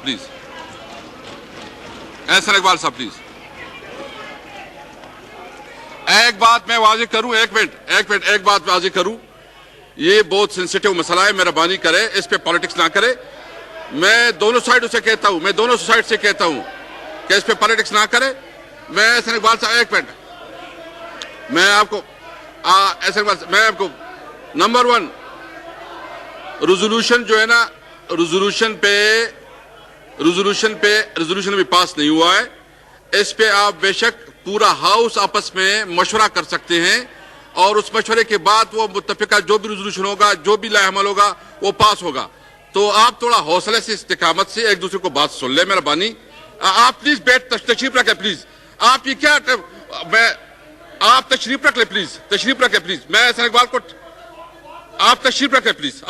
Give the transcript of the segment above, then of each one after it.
Please. Ahsan Iqbal صاحب please. ایک بات میں واضح کروں, ایک بات واضح کروں, یہ بہت سینسیٹیو مسئلہ ہے, مہربانی کرے اس پہ پالیٹکس نہ کرے. میں دونوں سائڈوں سے کہتا ہوں, کہ اس پہ پالیٹکس نہ کرے. میں احسن اقبال صاحب ایک منٹ, میں آپ کو احسن اقبال صاحب, میں آپ کو نمبر 1 ریزولوشن جو ہے نا, ریزولوشن ابھی پاس نہیں ہوا ہے. اس پہ آپ بے شک پورا ہاؤس آپس میں مشورہ کر سکتے ہیں, اور اس مشورے کے بعد وہ متفقہ جو بھی ریزولوشن ہوگا, جو بھی لائحہ عمل ہوگا, وہ پاس ہوگا. تو آپ تھوڑا حوصلے سے, استقامت سے ایک دوسرے کو بات سن لیں, مہربانی. آپ پلیز تشریف رکھیں پلیز. آپ یہ کیا, آپ تشریف رکھ لیں پلیز, میں احسن اقبال کو, آپ تشریف رکھ لیں پلیز,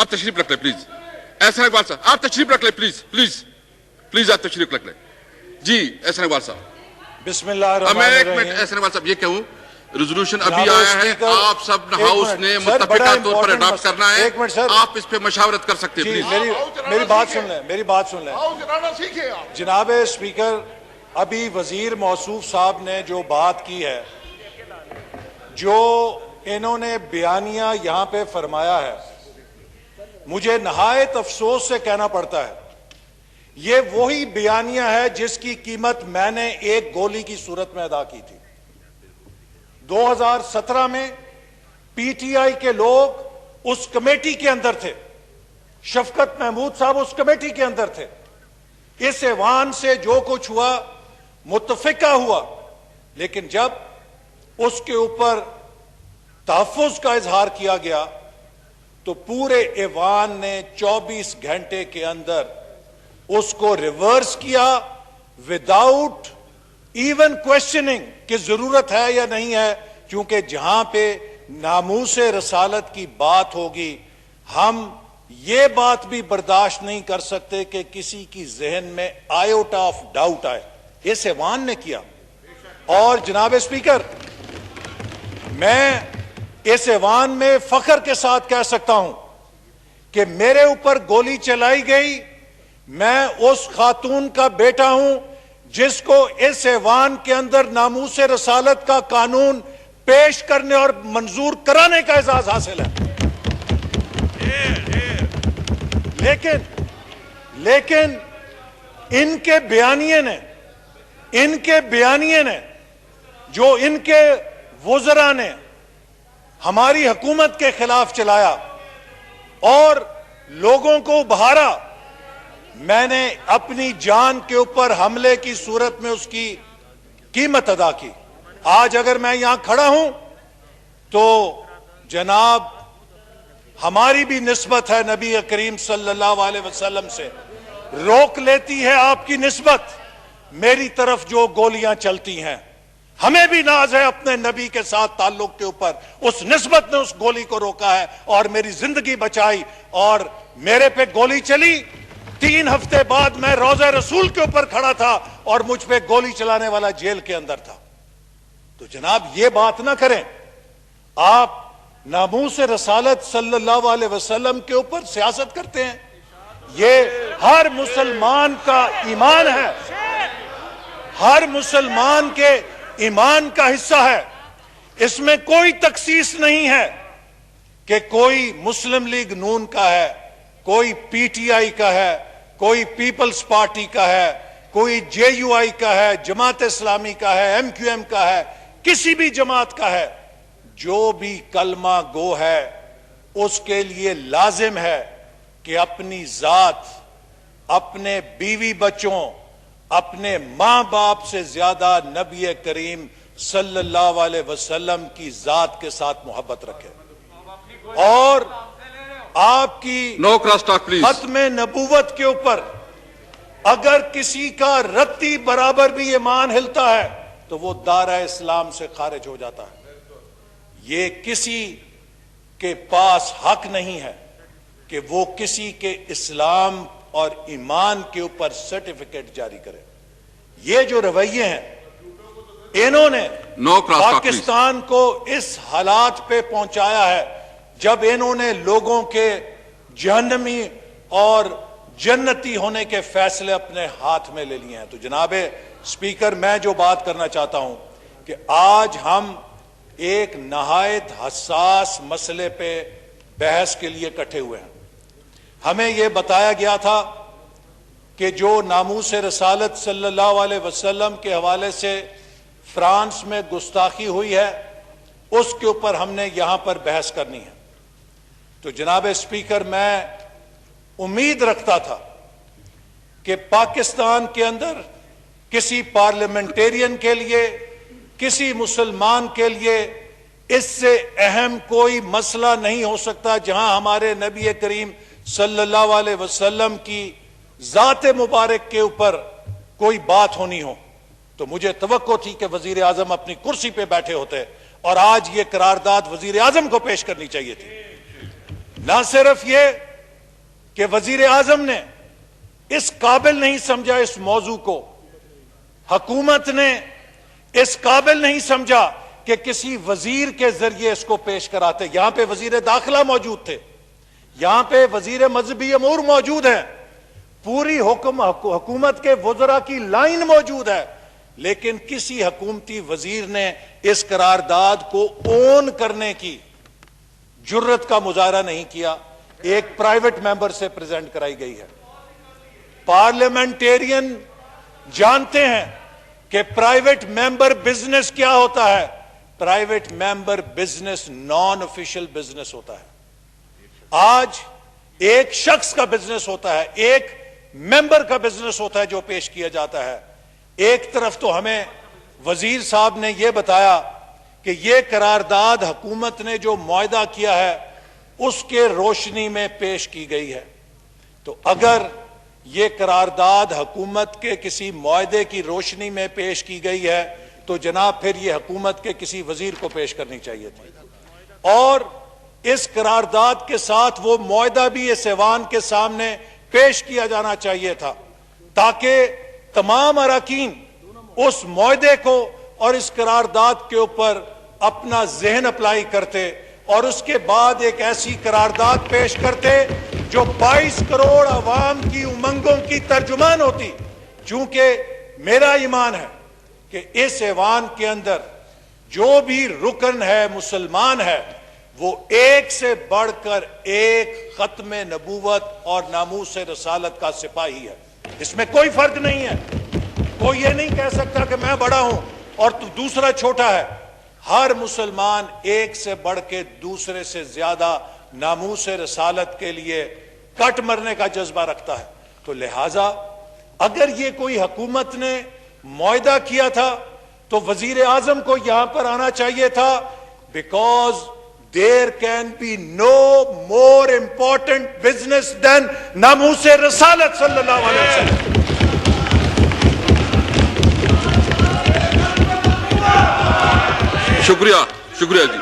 احسن اقبال صاحب آپ تشریف رکھ لیں پلیز, آپ تشریف رکھ لیں. جی احسن اقبال صاحب. بسم اللہ الرحمن میں ایک الرحیم. منٹ احسن اقبال صاحب یہ کہوں, ریزولوشن ابھی آیا ہے, آپ سب ہاؤس نے متفقہ طور پر اڈاپٹ کرنا ہے, آپ اس پہ مشاورت کر سکتے ہیں پلیز. میری بات سن لیں. جناب اسپیکر, ابھی وزیر موصوف صاحب نے جو بات کی ہے, جو انہوں نے بیانیہ یہاں پہ فرمایا ہے, مجھے نہایت افسوس سے کہنا پڑتا ہے, یہ وہی بیانیہ ہے جس کی قیمت میں نے ایک گولی کی صورت میں ادا کی تھی. 2017 میں پی ٹی آئی کے لوگ اس کمیٹی کے اندر تھے, شفقت محمود صاحب اس کمیٹی کے اندر تھے. اس ایوان سے جو کچھ ہوا متفقہ ہوا, لیکن جب اس کے اوپر تحفظ کا اظہار کیا گیا تو پورے ایوان نے 24 گھنٹے کے اندر اس کو ریورس کیا, وداؤٹ ایون کوشچننگ کہ ضرورت ہے یا نہیں ہے, کیونکہ جہاں پہ ناموس رسالت کی بات ہوگی, ہم یہ بات بھی برداشت نہیں کر سکتے کہ کسی کی ذہن میں آئیوٹا آف ڈاؤٹ آئے. اس ایوان نے کیا. اور جناب اسپیکر, میں اس ایوان میں فخر کے ساتھ کہہ سکتا ہوں کہ میرے اوپر گولی چلائی گئی, میں اس خاتون کا بیٹا ہوں جس کو اس ایوان کے اندر ناموس رسالت کا قانون پیش کرنے اور منظور کرانے کا اعزاز حاصل ہے. لیکن ان کے بیانیے نے جو ان کے وزراء نے ہماری حکومت کے خلاف چلایا اور لوگوں کو بہارا, میں نے اپنی جان کے اوپر حملے کی صورت میں اس کی قیمت ادا کی. آج اگر میں یہاں کھڑا ہوں تو جناب ہماری بھی نسبت ہے نبی کریم صلی اللہ علیہ وسلم سے, روک لیتی ہے آپ کی نسبت میری طرف جو گولیاں چلتی ہیں. ہمیں بھی ناز ہے اپنے نبی کے ساتھ تعلق کے اوپر, اس نسبت نے اس گولی کو روکا ہے اور میری زندگی بچائی. اور میرے پہ گولی چلی, 3 ہفتے بعد میں روضہ رسول کے اوپر کھڑا تھا اور مجھ پہ گولی چلانے والا جیل کے اندر تھا. تو جناب یہ بات نہ کریں, آپ ناموس رسالت صلی اللہ علیہ وسلم کے اوپر سیاست کرتے ہیں. یہ ہر مسلمان کا ایمان ہے, ہر مسلمان کے ایمان کا حصہ ہے. اس میں کوئی تخصیص نہیں ہے کہ کوئی مسلم لیگ نون کا ہے, کوئی پی ٹی آئی کا ہے, کوئی پیپلز پارٹی کا ہے, کوئی جے یو آئی کا ہے, جماعت اسلامی کا ہے, ایم کیو ایم کا ہے, کسی بھی جماعت کا ہے. جو بھی کلمہ گو ہے اس کے لیے لازم ہے کہ اپنی ذات, اپنے بیوی بچوں, اپنے ماں باپ سے زیادہ نبی کریم صلی اللہ علیہ وسلم کی ذات کے ساتھ محبت رکھے. اور آپ کی ختم نبوت کے اوپر اگر کسی کا رتی برابر بھی ایمان ہلتا ہے تو وہ دائرہ اسلام سے خارج ہو جاتا ہے. یہ کسی کے پاس حق نہیں ہے کہ وہ کسی کے اسلام اور ایمان کے اوپر سرٹیفکیٹ جاری کرے. یہ جو رویے ہیں انہوں نے پاکستان کو اس حالات پہ پہنچایا ہے جب انہوں نے لوگوں کے جہنمی اور جنتی ہونے کے فیصلے اپنے ہاتھ میں لے لیے ہیں۔ تو جناب اسپیکر، میں جو بات کرنا چاہتا ہوں کہ آج ہم ایک نہایت حساس مسئلے پہ بحث کے لیے اکٹھے ہوئے ہیں۔ ہمیں یہ بتایا گیا تھا کہ جو ناموس رسالت صلی اللہ علیہ وسلم کے حوالے سے فرانس میں گستاخی ہوئی ہے، اس کے اوپر ہم نے یہاں پر بحث کرنی ہے۔ تو جناب اسپیکر، میں امید رکھتا تھا کہ پاکستان کے اندر کسی پارلیمنٹیرین کے لیے، کسی مسلمان کے لیے اس سے اہم کوئی مسئلہ نہیں ہو سکتا جہاں ہمارے نبی کریم صلی اللہ علیہ وسلم کی ذات مبارک کے اوپر کوئی بات ہونی ہو۔ تو مجھے توقع تھی کہ وزیر اعظم اپنی کرسی پہ بیٹھے ہوتے اور آج یہ قرارداد وزیر اعظم کو پیش کرنی چاہیے تھی۔ نہ صرف یہ کہ وزیر اعظم نے اس قابل نہیں سمجھا اس موضوع کو، حکومت نے اس قابل نہیں سمجھا کہ کسی وزیر کے ذریعے اس کو پیش کراتے۔ یہاں پہ وزیر داخلہ موجود تھے، یہاں پہ وزیر مذہبی امور موجود ہیں، پوری حکومت کے وزراء کی لائن موجود ہے، لیکن کسی حکومتی وزیر نے اس قرارداد کو اون کرنے کی جرت کا مظاہرہ نہیں کیا۔ ایک پرائیویٹ ممبر سے پریزنٹ کرائی گئی ہے۔ پارلیمنٹیرین جانتے ہیں کہ پرائیویٹ ممبر بزنس کیا ہوتا ہے۔ Private member business naan official business ہوتا ہے۔ آج ایک شخص کا بزنس ہوتا ہے، ایک ممبر کا بزنس ہوتا ہے جو پیش کیا جاتا ہے۔ ایک طرف تو ہمیں وزیر صاحب نے یہ بتایا کہ یہ قرارداد حکومت نے جو معاہدہ کیا ہے اس کے روشنی میں پیش کی گئی ہے۔ تو اگر یہ قرارداد حکومت کے کسی معاہدے کی روشنی میں پیش کی گئی ہے تو جناب پھر یہ حکومت کے کسی وزیر کو پیش کرنی چاہیے تھی، اور اس قرارداد کے ساتھ وہ معاہدہ بھی اس ایوان کے سامنے پیش کیا جانا چاہیے تھا تاکہ تمام اراکین اس معاہدے کو اور اس قرارداد کے اوپر اپنا ذہن اپلائی کرتے اور اس کے بعد ایک ایسی قرارداد پیش کرتے جو 22 کروڑ عوام کی امنگوں کی ترجمان ہوتی۔ چونکہ میرا ایمان ہے کہ اس ایوان کے اندر جو بھی رکن ہے مسلمان ہے وہ ایک سے بڑھ کر ایک ختم نبوت اور ناموس رسالت کا سپاہی ہے۔ اس میں کوئی فرق نہیں ہے۔ کوئی یہ نہیں کہہ سکتا کہ میں بڑا ہوں اور تو دوسرا چھوٹا ہے۔ ہر مسلمان ایک سے بڑھ کے دوسرے سے زیادہ ناموس رسالت کے لیے کٹ مرنے کا جذبہ رکھتا ہے۔ تو لہٰذا اگر یہ کوئی حکومت نے معاہدہ کیا تھا تو وزیر اعظم کو یہاں پر آنا چاہیے تھا، because there can be no more important business than ناموس رسالت صلی اللہ علیہ وسلم۔ شکریہ جی۔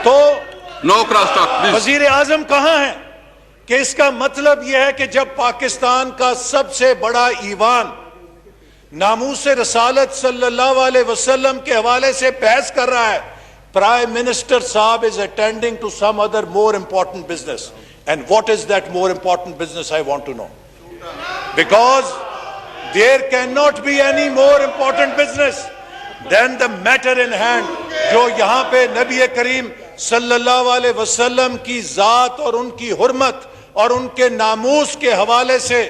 تو نو کراس ٹاک پلیز۔ وزیر اعظم کہاں ہیں کہ اس کا مطلب یہ ہے کہ جب پاکستان کا سب سے بڑا ایوان ناموس رسالت صلی اللہ علیہ وسلم کے حوالے سے بحث کر رہا ہے، پرائم منسٹر صاحب is attending to some other more important business. And what is that more important business, I want to know. Because there cannot be any more important business than the matter in hand جو یہاں پہ نبی کریم صلی اللہ علیہ وسلم کی ذات اور ان کی حرمت اور ان کے ناموس کے حوالے سے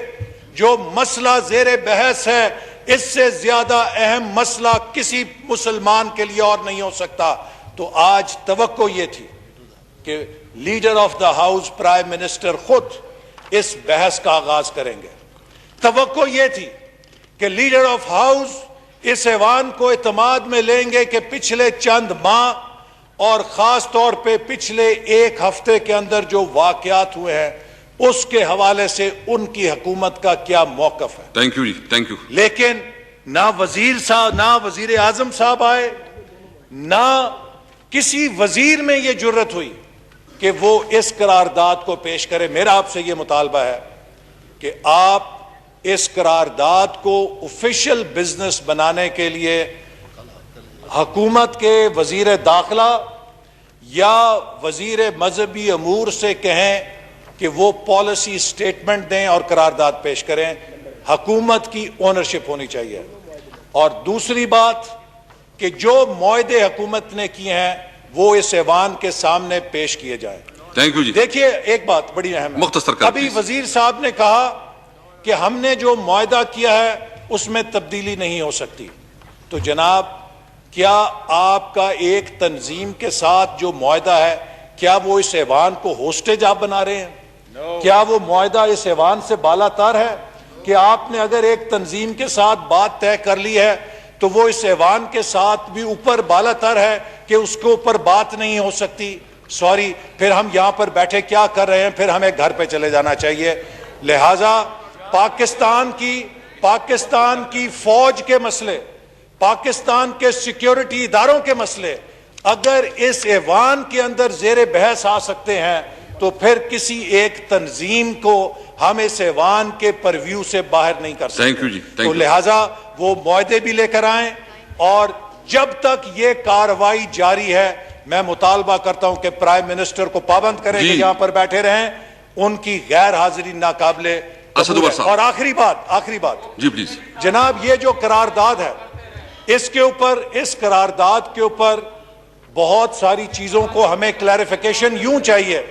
جو مسئلہ زیر بحث ہے، اس سے زیادہ اہم مسئلہ کسی مسلمان کے لیے اور نہیں ہو سکتا۔ تو آج توقع یہ تھی کہ leader of the house prime minister خود اس بحث کا آغاز کریں گے۔ توقع یہ تھی کہ لیڈر آف ہاؤس اس ایوان کو اعتماد میں لیں گے کہ پچھلے چند ماہ اور خاص طور پہ پچھلے ایک ہفتے کے اندر جو واقعات ہوئے ہیں اس کے حوالے سے ان کی حکومت کا کیا موقف ہے۔ تھینک یو جی، تھینک یو۔ لیکن نہ وزیر صاحب، نہ وزیر اعظم صاحب آئے، نہ کسی وزیر میں یہ جرت ہوئی کہ وہ اس قرارداد کو پیش کرے۔ میرا آپ سے یہ مطالبہ ہے کہ آپ اس قرارداد کو آفیشل بزنس بنانے کے لیے حکومت کے وزیر داخلہ یا وزیر مذہبی امور سے کہیں کہ وہ پالیسی سٹیٹمنٹ دیں اور قرارداد پیش کریں. حکومت کی اونرشپ ہونی چاہیے. اور دوسری بات کہ جو معاہدے حکومت نے کیے ہیں وہ اس ایوان کے سامنے پیش کیے جائیں. تھینک یو جی. دیکھیے ایک بات بڑی اہم ہے. مختصر کر ابھی وزیر صاحب نے کہا کہ ہم نے جو معاہدہ کیا ہے اس میں تبدیلی نہیں ہو سکتی. تو جناب کیا آپ کا ایک تنظیم کے ساتھ جو معاہدہ ہے کیا وہ اس ایوان کو ہوسٹیج آپ بنا رہے ہیں؟ کیا وہ معاہدہ اس ایوان سے بالا تر ہے کہ آپ نے اگر ایک تنظیم کے ساتھ بات طے کر لی ہے تو وہ اس ایوان کے ساتھ بھی اوپر بالا تر ہے کہ اس کے اوپر بات نہیں ہو سکتی؟ سوری، پھر ہم یہاں پر بیٹھے کیا کر رہے ہیں؟ پھر ہمیں گھر پہ چلے جانا چاہیے. لہذا پاکستان کی فوج کے مسئلے، پاکستان کے سیکیورٹی اداروں کے مسئلے اگر اس ایوان کے اندر زیر بحث آ سکتے ہیں تو پھر کسی ایک تنظیم کو ہم اس ایوان کے پرویو سے باہر نہیں کر سکتے. تو لہذا وہ معاہدے بھی لے کر آئیں، اور جب تک یہ کارروائی جاری ہے میں مطالبہ کرتا ہوں کہ پرائم منسٹر کو پابند کریں کہ یہاں پر بیٹھے رہیں. ان کی غیر حاضری ناقابل قبول ہے. اور آخری بات جی پلیز جناب، یہ جو قرارداد ہے اس قرارداد کے اوپر بہت ساری چیزوں کو ہمیں کلیریفیکیشن یوں چاہیے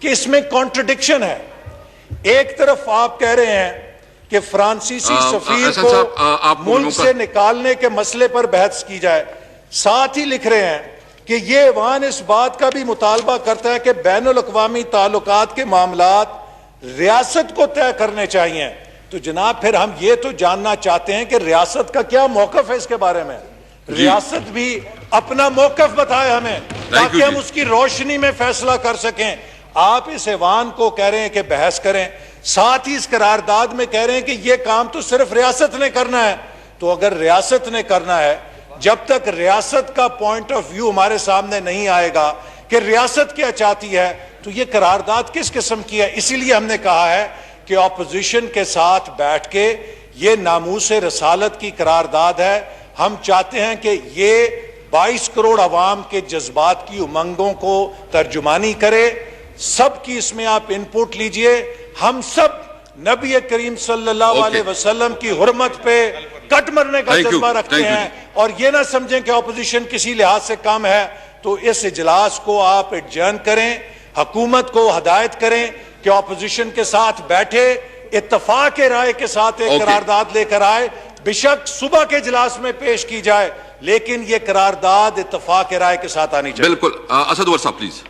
کہ اس میں کانٹرڈکشن ہے. ایک طرف آپ کہہ رہے ہیں کہ فرانسیسی سفیر کو ملک سے نکالنے کے مسئلے پر بحث کی جائے، ساتھ ہی لکھ رہے ہیں کہ یہ ایوان اس بات کا بھی مطالبہ کرتا ہے کہ بین الاقوامی تعلقات کے معاملات ریاست کو طے کرنے چاہیے. تو جناب پھر ہم یہ تو جاننا چاہتے ہیں کہ ریاست کا کیا موقف ہے اس کے بارے میں. ریاست بھی اپنا موقف بتائے ہمیں تاکہ ہم اس کی روشنی میں فیصلہ کر سکیں. آپ اس ایوان کو کہہ رہے ہیں کہ بحث کریں، ساتھ ہی اس قرارداد میں کہہ رہے ہیں کہ یہ کام تو صرف ریاست نے کرنا ہے. تو اگر ریاست نے کرنا ہے، جب تک ریاست کا پوائنٹ آف ویو ہمارے سامنے نہیں آئے گا کہ ریاست کیا چاہتی ہے تو یہ قرارداد کس قسم کی ہے. اسی لیے ہم نے کہا ہے کہ اپوزیشن کے ساتھ بیٹھ کے یہ ناموس رسالت کی قرارداد ہے. ہم چاہتے ہیں کہ یہ 22 کروڑ عوام کے جذبات کی امنگوں کو ترجمانی کرے. سب کی اس میں آپ انپوٹ لیجئے. ہم سب نبی کریم صلی اللہ علیہ وسلم کی حرمت پہ کٹ مرنے کا جذبہ رکھتے ہیں، اور یہ نہ سمجھیں کہ اپوزیشن کسی لحاظ سے کم ہے. تو اس اجلاس کو آپ ایڈجرن کریں، حکومت کو ہدایت کریں کہ اپوزیشن کے ساتھ بیٹھے، اتفاق رائے کے ساتھ ایک قرارداد لے کر آئے. بشک صبح کے اجلاس میں پیش کی جائے لیکن یہ قرارداد اتفاق رائے کے ساتھ آنی چاہیے. بالکل. اسد ور صاحب پلیز.